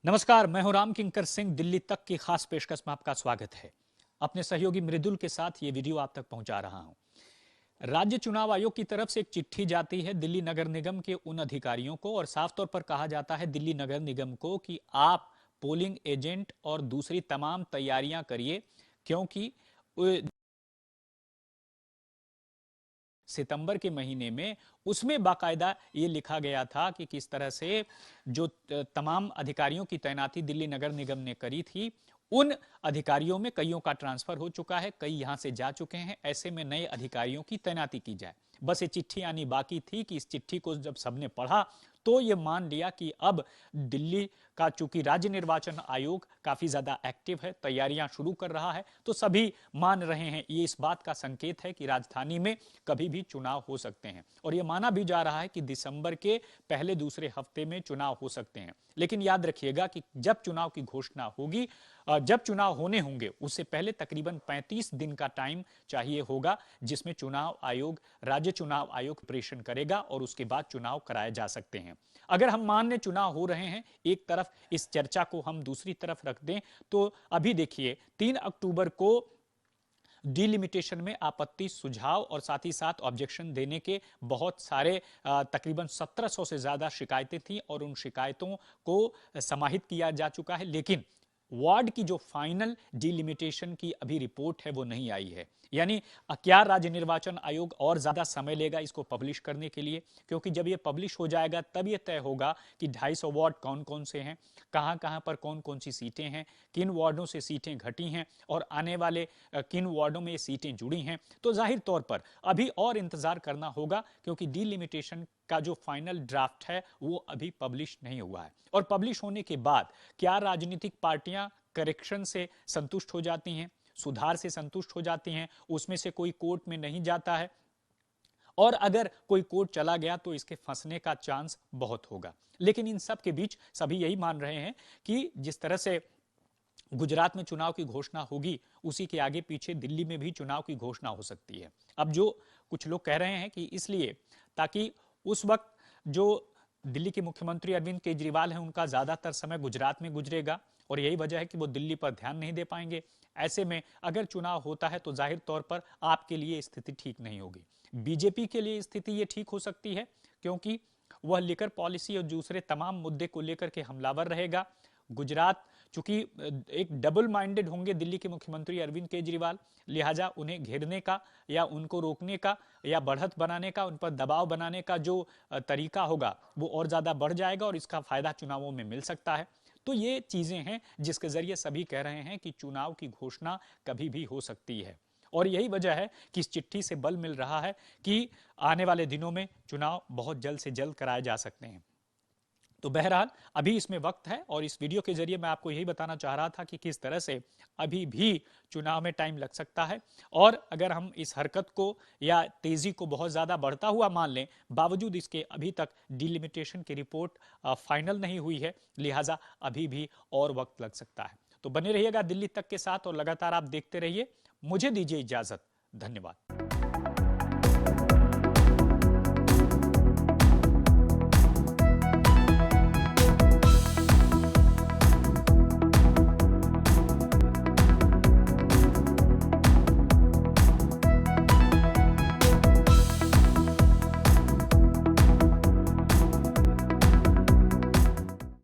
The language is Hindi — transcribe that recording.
नमस्कार, मैं हूं राम किंकर सिंह। दिल्ली तक की खास पेशकश में आपका स्वागत है। अपने सहयोगी मृदुल के साथ ये वीडियो आप तक पहुंचा रहा हूं। राज्य चुनाव आयोग की तरफ से एक चिट्ठी जाती है दिल्ली नगर निगम के उन अधिकारियों को और साफ तौर पर कहा जाता है दिल्ली नगर निगम को कि आप पोलिंग एजेंट और दूसरी तमाम तैयारियां करिए, क्योंकि सितंबर के महीने में उसमें बाकायदा ये लिखा गया था कि किस तरह से जो तमाम अधिकारियों की तैनाती दिल्ली नगर निगम ने करी थी, उन अधिकारियों में कईयों का ट्रांसफर हो चुका है, कई यहां से जा चुके हैं। ऐसे में नए अधिकारियों की तैनाती की जाए। बस ये चिट्ठी आनी बाकी थी कि इस चिट्ठी को जब सबने पढ़ा तो ये मान लिया कि अब दिल्ली का चूंकि राज्य निर्वाचन आयोग काफी ज्यादा एक्टिव है, तैयारियां शुरू कर रहा है, तो सभी मान रहे हैं ये इस बात का संकेत है कि राजधानी में कभी भी चुनाव हो सकते हैं। और यह माना भी जा रहा है कि दिसंबर के पहले दूसरे हफ्ते में चुनाव हो सकते हैं। लेकिन याद रखिएगा कि जब चुनाव की घोषणा होगी, जब चुनाव होने होंगे, उससे पहले तकरीबन 35 दिन का टाइम चाहिए होगा, जिसमें चुनाव आयोग, राज्य चुनाव आयोग प्रेषण करेगा और उसके बाद चुनाव कराए जा सकते हैं। अगर हम मान लें चुनाव हो रहे हैं, एक तरफ इस चर्चा को हम दूसरी तरफ रख दें, तो अभी देखिए 3 अक्टूबर को डिलिमिटेशन में आपत्ति, सुझाव और साथ ही साथ ऑब्जेक्शन देने के बहुत सारे तकरीबन 1700 से ज्यादा शिकायतें थी और उन शिकायतों को समाहित किया जा चुका है। लेकिन वार्ड की जो फाइनल डिलिमिटेशन की अभी रिपोर्ट है वो नहीं आई है। यानी क्या राज्य निर्वाचन आयोग और ज्यादा समय लेगा इसको पब्लिश करने के लिए? क्योंकि जब ये पब्लिश हो जाएगा तब ये तय होगा कि 250 वार्ड कौन कौन से हैं, कहां कहां पर कौन कौन सी सीटें हैं, किन वार्डों से सीटें घटी हैं और आने वाले किन वार्डों में ये सीटें जुड़ी हैं। तो जाहिर तौर पर अभी और इंतजार करना होगा, क्योंकि डिलिमिटेशन का जो फाइनल ड्राफ्ट है वो अभी पब्लिश नहीं हुआ है। और पब्लिश होने के बाद क्या राजनीतिक पार्टियां करेक्शन से संतुष्ट हो जाती हैं, सुधार से संतुष्ट हो जाती हैं, उसमें से कोई कोर्ट में नहीं जाता है, और अगर कोई कोर्ट चला गया तो इसके फंसने का चांस बहुत होगा। लेकिन इन सब के बीच सभी यही मान रहे हैं कि जिस तरह से गुजरात में चुनाव की घोषणा होगी, उसी के आगे पीछे दिल्ली में भी चुनाव की घोषणा हो सकती है। अब जो कुछ लोग कह रहे हैं कि इसलिए ताकि उस वक्त जो दिल्ली के मुख्यमंत्री अरविंद केजरीवाल हैं, उनका ज्यादातर समय गुजरात में गुजरेगा और यही वजह है कि वो दिल्ली पर ध्यान नहीं दे पाएंगे। ऐसे में अगर चुनाव होता है तो जाहिर तौर पर आपके लिए स्थिति ठीक नहीं होगी। बीजेपी के लिए स्थिति ये ठीक हो सकती है, क्योंकि वह लिकर पॉलिसी और दूसरे तमाम मुद्दे को लेकर के हमलावर रहेगा। गुजरात चूंकि एक डबल माइंडेड होंगे दिल्ली के मुख्यमंत्री अरविंद केजरीवाल, लिहाजा उन्हें घेरने का या उनको रोकने का या बढ़त बनाने का, उन पर दबाव बनाने का जो तरीका होगा वो और ज्यादा बढ़ जाएगा और इसका फायदा चुनावों में मिल सकता है। तो ये चीजें हैं जिसके जरिए सभी कह रहे हैं कि चुनाव की घोषणा कभी भी हो सकती है। और यही वजह है कि इस चिट्ठी से बल मिल रहा है कि आने वाले दिनों में चुनाव बहुत जल्द से जल्द कराए जा सकते हैं। तो बहरहाल अभी इसमें वक्त है और इस वीडियो के जरिए मैं आपको यही बताना चाह रहा था कि किस तरह से अभी भी चुनाव में टाइम लग सकता है। और अगर हम इस हरकत को या तेजी को बहुत ज्यादा बढ़ता हुआ मान लें, बावजूद इसके अभी तक डिलिमिटेशन की रिपोर्ट फाइनल नहीं हुई है, लिहाजा अभी भी और वक्त लग सकता है। तो बने रहिएगा दिल्ली तक के साथ और लगातार आप देखते रहिए। मुझे दीजिए इजाजत। धन्यवाद।